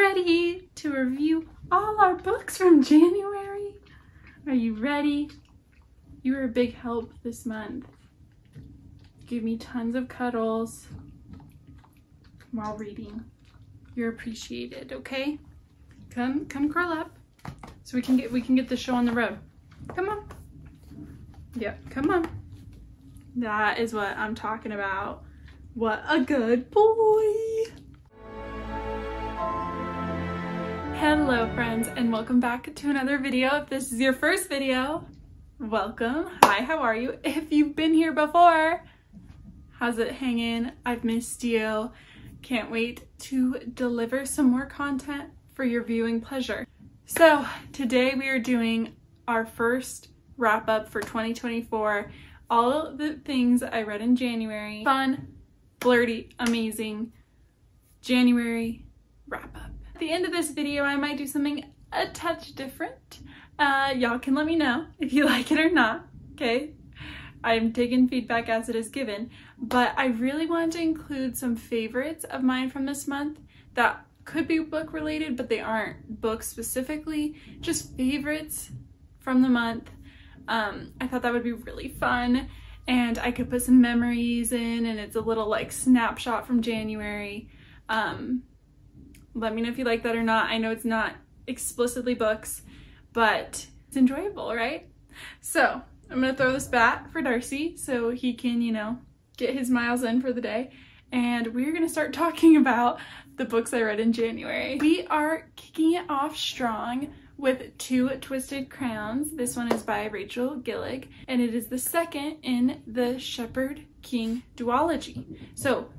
ready to review all our books from January? Are you ready? You were a big help this month. Give me tons of cuddles while reading. You're appreciated, okay? Come curl up so we can get the show on the road. Come on. Yep, come on. That is what I'm talking about. What a good boy. Hello friends, and welcome back to another video. If this is your first video, welcome. Hi, how are you? If you've been here before, how's it hanging? I've missed you. Can't wait to deliver some more content for your viewing pleasure. So today we are doing our first wrap up for 2024. All the things I read in January. Fun, flirty, amazing January wrap up. At the end of this video, I might do something a touch different. Y'all can let me know if you like it or not, okay? I'm taking feedback as it is given, but I really wanted to include some favorites of mine from this month that could be book related, but they aren't book specifically, just favorites from the month. I thought that would be really fun, and I could put some memories in, and it's a little like snapshot from January. Let me know if you like that or not. I know it's not explicitly books, but it's enjoyable, right? So I'm gonna throw this bat for Darcy so he can, you know, get his miles in for the day. And we're gonna start talking about the books I read in January. We are kicking it off strong with Two Twisted Crowns. This one is by Rachel Gillig, and it is the second in the Shepherd King duology. So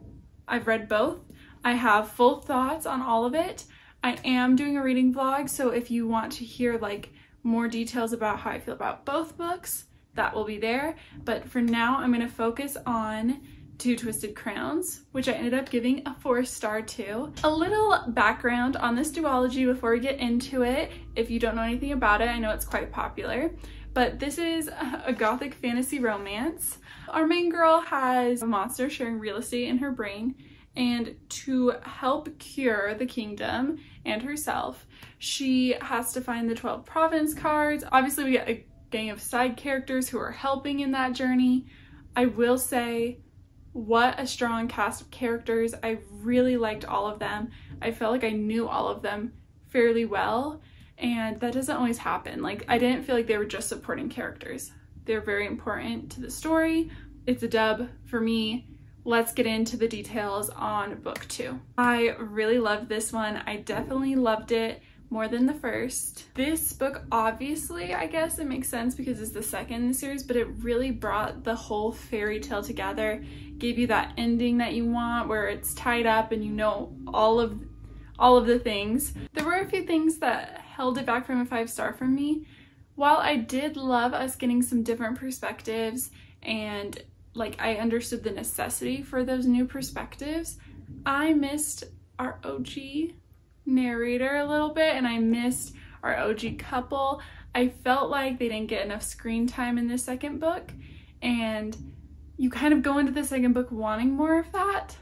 I've read both. I have full thoughts on all of it. I am doing a reading vlog, so if you want to hear like more details about how I feel about both books, that will be there. But for now, I'm gonna focus on Two Twisted Crowns, which I ended up giving a 4-star to. A little background on this duology before we get into it. If you don't know anything about it, I know it's quite popular, but this is a gothic fantasy romance. Our main girl has a monster sharing real estate in her brain, and to help cure the kingdom and herself, she has to find the 12 province cards. Obviously, we get a gang of side characters who are helping in that journey. I will say, what a strong cast of characters. I really liked all of them. I felt like I knew all of them fairly well, and that doesn't always happen. Like, I didn't feel like they were just supporting characters. They're very important to the story. It's a dub for me. Let's get into the details on book 2. I really loved this one. I definitely loved it more than the first. This book, obviously, I guess it makes sense because it's the second in the series, but it really brought the whole fairy tale together, gave you that ending that you want where it's tied up and you know all of the things. There were a few things that held it back from a 5-star from me. While I did love us getting some different perspectives and like I understood the necessity for those new perspectives, I missed our OG narrator a little bit, and I missed our OG couple. I felt like they didn't get enough screen time in the second book, and you kind of go into the second book wanting more of that.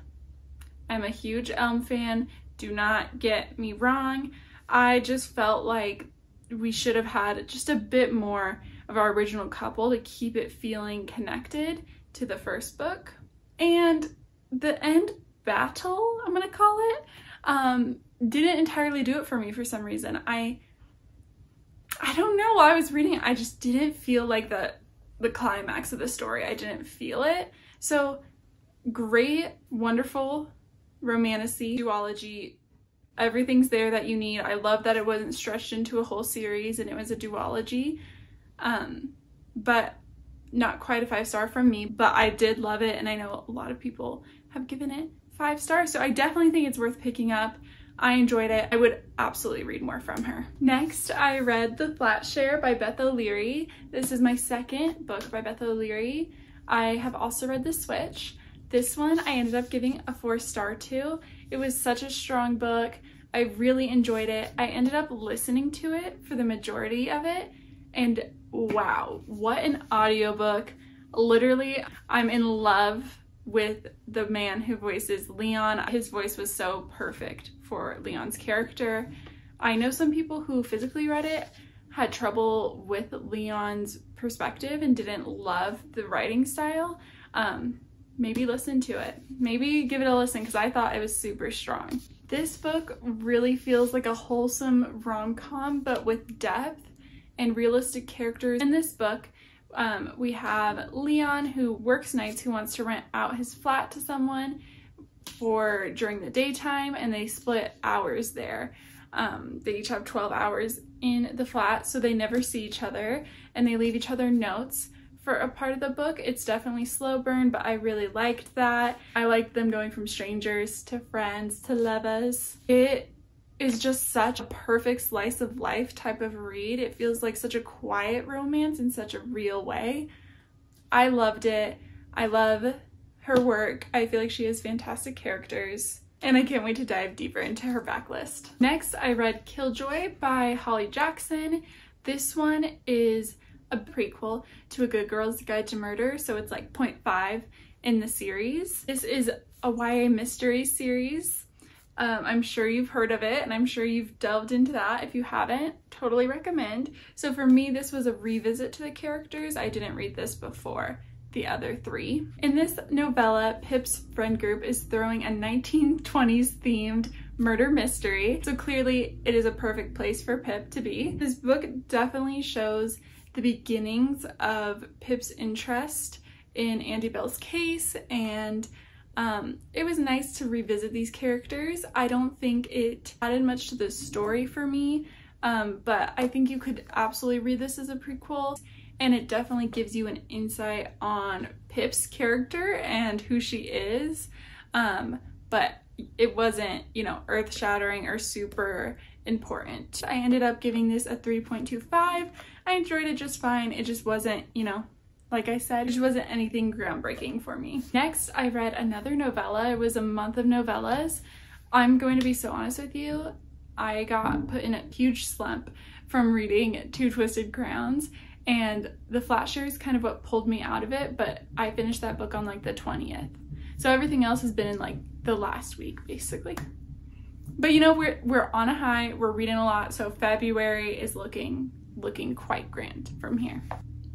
I'm a huge Elm fan, do not get me wrong. I just felt like we should have had just a bit more of our original couple to keep it feeling connected to the first book. And the end battle, I'm gonna call it, didn't entirely do it for me for some reason. I don't know why I was reading it. I just didn't feel like the climax of the story. I didn't feel it. So great, wonderful romantasy duology. Everything's there that you need. I love that it wasn't stretched into a whole series and it was a duology. But not quite a 5-star from me, but I did love it, and I know a lot of people have given it 5 stars, so I definitely think it's worth picking up. I enjoyed it. I would absolutely read more from her. Next, I read The Flat Share by Beth O'Leary. This is my second book by Beth O'Leary. I have also read The Switch. This one I ended up giving a 4-star to. It was such a strong book. I really enjoyed it. I ended up listening to it for the majority of it, and wow, what an audiobook. Literally, I'm in love with the man who voices Leon. His voice was so perfect for Leon's character. I know some people who physically read it had trouble with Leon's perspective and didn't love the writing style. Maybe listen to it. Maybe give it a listen, because I thought it was super strong. This book really feels like a wholesome rom-com, but with depth and realistic characters. In this book, we have Leon, who works nights, who wants to rent out his flat to someone for during the daytime, and they split hours there. They each have 12 hours in the flat, so they never see each other, and they leave each other notes. For a part of the book, it's definitely slow burn, but I really liked that. I liked them going from strangers to friends to lovers. It is just such a perfect slice of life type of read. It feels like such a quiet romance in such a real way. I loved it. I love her work. I feel like she has fantastic characters, and I can't wait to dive deeper into her backlist. Next, I read Killjoy by Holly Jackson. This one is a prequel to A Good Girl's Guide to Murder, so it's like 0.5 in the series. This is a YA mystery series. I'm sure you've heard of it, and I'm sure you've delved into that. If you haven't, totally recommend. So for me, this was a revisit to the characters. I didn't read this before the other three. In this novella, Pip's friend group is throwing a 1920s themed murder mystery, so clearly it is a perfect place for Pip to be. This book definitely shows the beginnings of Pip's interest in Andy Bell's case, and it was nice to revisit these characters. I don't think it added much to the story for me, but I think you could absolutely read this as a prequel, and it definitely gives you an insight on Pip's character and who she is, but it wasn't, you know, earth-shattering or super important. I ended up giving this a 3.25. I enjoyed it just fine. It just wasn't, you know, like I said, it just wasn't anything groundbreaking for me. Next, I read another novella. It was a month of novellas. I'm going to be so honest with you. I got put in a huge slump from reading Two Twisted Crowns, and The Flat Share is kind of what pulled me out of it, but I finished that book on like the 20th. So everything else has been in like the last week, basically. But you know, we're on a high, we're reading a lot, so February is looking quite grand from here.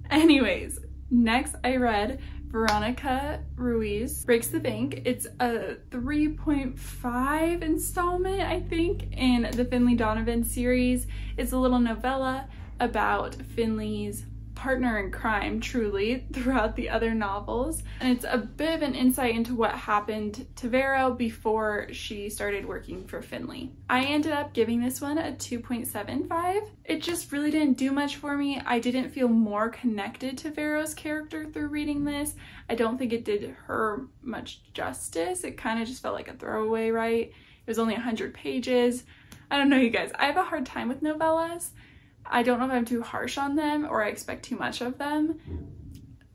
Anyways, next I read Veronica Ruiz Breaks the Bank. It's a 3.5 installment, I think, in the Finley Donovan series. It's a little novella about Finley's partner in crime, truly, throughout the other novels. And it's a bit of an insight into what happened to Vero before she started working for Finley. I ended up giving this one a 2.75. It just really didn't do much for me. I didn't feel more connected to Vero's character through reading this. I don't think it did her much justice. It kind of just felt like a throwaway, right? It was only 100 pages. I don't know, you guys. I have a hard time with novellas. I don't know if I'm too harsh on them or I expect too much of them.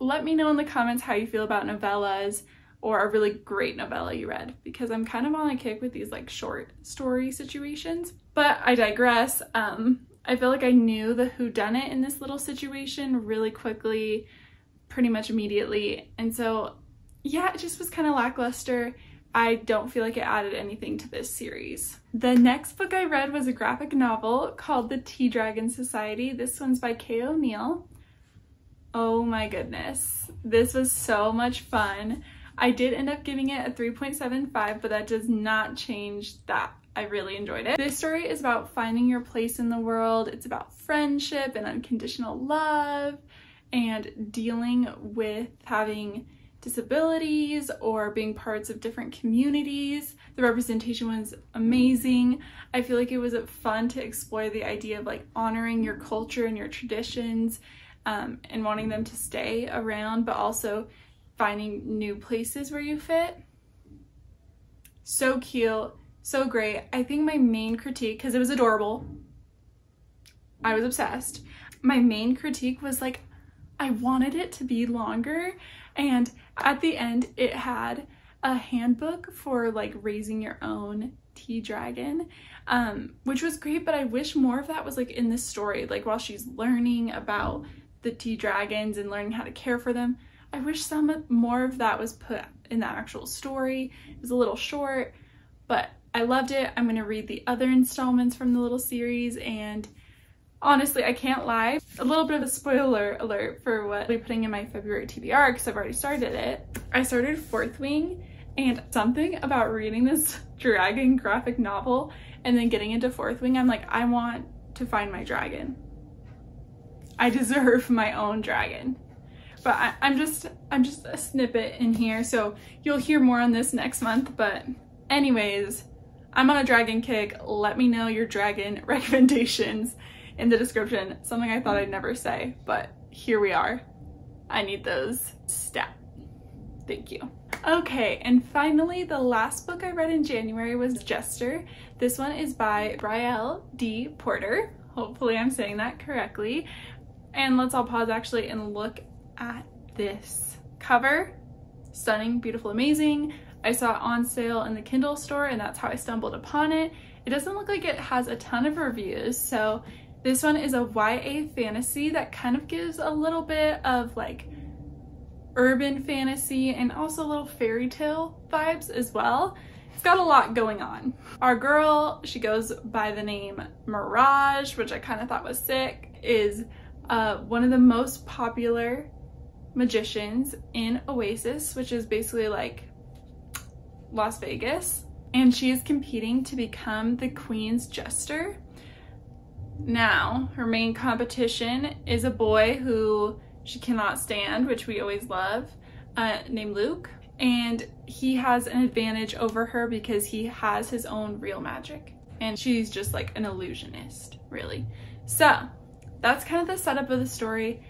Let me know in the comments how you feel about novellas or a really great novella you read, because I'm kind of on a kick with these like short story situations. But I digress. I feel like I knew the whodunit in this little situation really quickly, pretty much immediately. And so yeah, it just was kind of lackluster. I don't feel like it added anything to this series. The next book I read was a graphic novel called The Tea Dragon Society. This one's by Kay O'Neill. Oh my goodness. This was so much fun. I did end up giving it a 3.75, but that does not change that I really enjoyed it. This story is about finding your place in the world. It's about friendship and unconditional love and dealing with having disabilities or being parts of different communities. The representation was amazing. I feel like it was fun to explore the idea of like honoring your culture and your traditions and wanting them to stay around, but also finding new places where you fit. So cute, so great. I think my main critique, because it was adorable, I was obsessed. My main critique was like, I wanted it to be longer, and at the end it had a handbook for like raising your own tea dragon, which was great, but I wish more of that was like in this story, like while she's learning about the tea dragons and learning how to care for them. I wish some more of that was put in that actual story. It was a little short, but I loved it. I'm going to read the other installments from the little series, and honestly, I can't lie. A little bit of a spoiler alert for what I'll be putting in my February TBR because I've already started it. I started Fourth Wing, and something about reading this dragon graphic novel and then getting into Fourth Wing, I'm like, I want to find my dragon. I deserve my own dragon. But I'm just a snippet in here, so you'll hear more on this next month. But anyways, I'm on a dragon kick. Let me know your dragon recommendations in the description. Something I thought I'd never say, but here we are. I need those stat. Thank you. Okay, and finally, the last book I read in January was Jester. This one is by Brielle D. Porter. Hopefully I'm saying that correctly. And let's all pause actually and look at this cover. Stunning, beautiful, amazing. I saw it on sale in the Kindle store, and that's how I stumbled upon it. It doesn't look like it has a ton of reviews, so this one is a YA fantasy that kind of gives a little bit of like urban fantasy and also little fairy tale vibes as well. It's got a lot going on. Our girl, she goes by the name Mirage, which I kind of thought was sick, is one of the most popular magicians in Oasis, which is basically like Las Vegas, and she is competing to become the Queen's Jester. Now, her main competition is a boy who she cannot stand, which we always love, named Luke, and he has an advantage over her because he has his own real magic, and she's just like an illusionist, really. So that's kind of the setup of the story.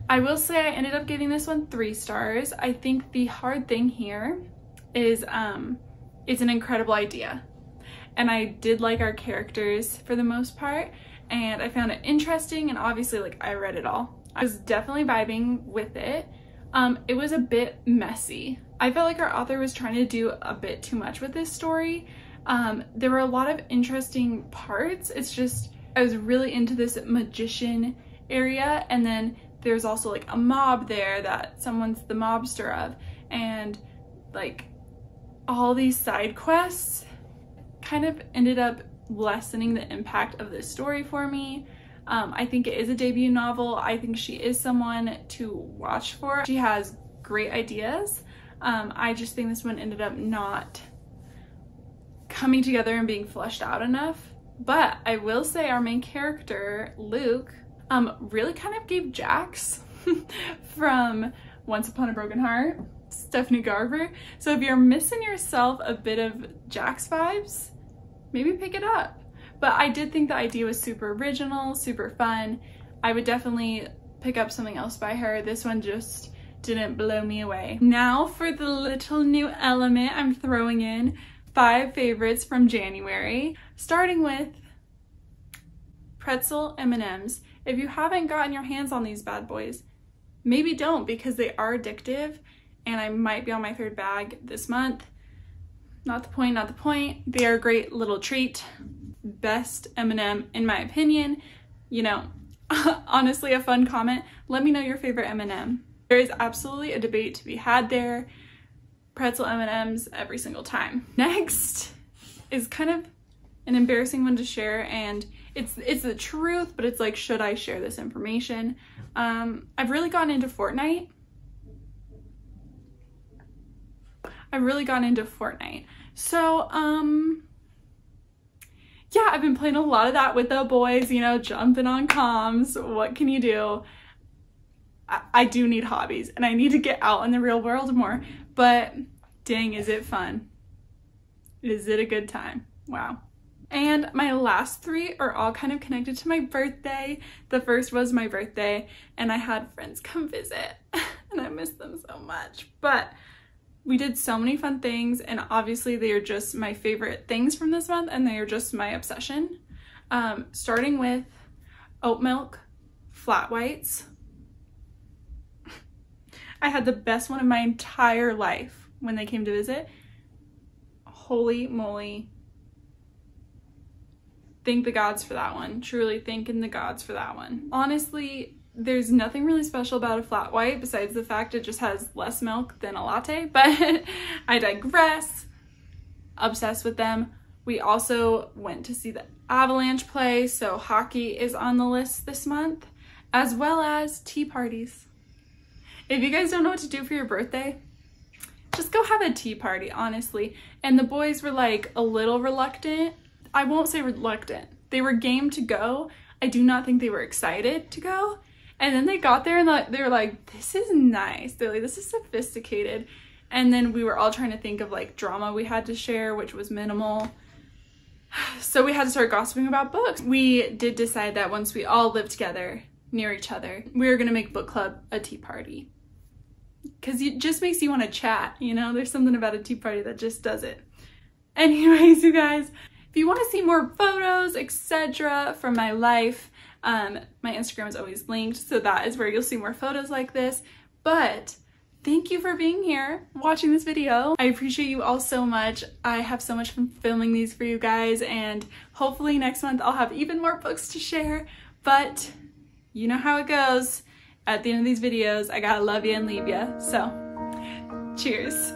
I will say I ended up giving this one 3 stars. I think the hard thing here is it's an incredible idea, and I did like our characters for the most part, and I found it interesting, and obviously like I read it all. I was definitely vibing with it. It was a bit messy. I felt like our author was trying to do a bit too much with this story. There were a lot of interesting parts. It's just I was really into this magician area, and then there's also like a mob there that someone's the mobster of, and like all these side quests kind of ended up lessening the impact of this story for me. I think it is a debut novel. I think she is someone to watch for. She has great ideas. I just think this one ended up not coming together and being fleshed out enough. But I will say our main character, Luke, really kind of gave Jax from Once Upon a Broken Heart, Stephanie Garber. So if you're missing yourself a bit of Jax vibes, maybe pick it up. But I did think the idea was super original, super fun. I would definitely pick up something else by her. This one just didn't blow me away. Now for the little new element I'm throwing in, 5 favorites from January, starting with pretzel M&ms. If you haven't gotten your hands on these bad boys, maybe don't, because they are addictive, and I might be on my 3rd bag this month. Not the point, not the point. They are a great little treat. Best M&M in my opinion. You know, honestly, a fun comment. Let me know your favorite M&M. There is absolutely a debate to be had there. Pretzel M&Ms every single time. Next is kind of an embarrassing one to share, and it's the truth, but it's like, should I share this information? I've really gotten into Fortnite. So, yeah, I've been playing a lot of that with the boys, you know, jumping on comms. What can you do? I do need hobbies, and I need to get out in the real world more, but dang, is it fun? Is it a good time? Wow. And my last 3 are all kind of connected to my birthday. The first was my birthday, and I had friends come visit, and I miss them so much, but we did so many fun things, and obviously they are just my favorite things from this month, and they are just my obsession. Starting with oat milk flat whites. I had the best one of my entire life when they came to visit. Holy moly. Thank the gods for that one. Truly thanking the gods for that one. Honestly, there's nothing really special about a flat white besides the fact it just has less milk than a latte, but I digress. Obsessed with them. We also went to see the Avalanche play, so hockey is on the list this month, as well as tea parties. If you guys don't know what to do for your birthday, just go have a tea party, honestly. And the boys were like a little reluctant. I won't say reluctant. They were game to go. I do not think they were excited to go. And then they got there and they were like, this is nice. They're like, this is sophisticated. And then we were all trying to think of like drama we had to share, which was minimal. So we had to start gossiping about books. We did decide that once we all lived together near each other, we were gonna make book club a tea party. Because it just makes you want to chat, you know? There's something about a tea party that just does it. Anyways, you guys, if you want to see more photos, etc. from my life, my Instagram is always linked, so that is where you'll see more photos like this. But thank you for being here, watching this video. I appreciate you all so much. I have so much fun filming these for you guys, and hopefully next month I'll have even more books to share. But you know how it goes. At the end of these videos, I gotta love you and leave you. So, cheers.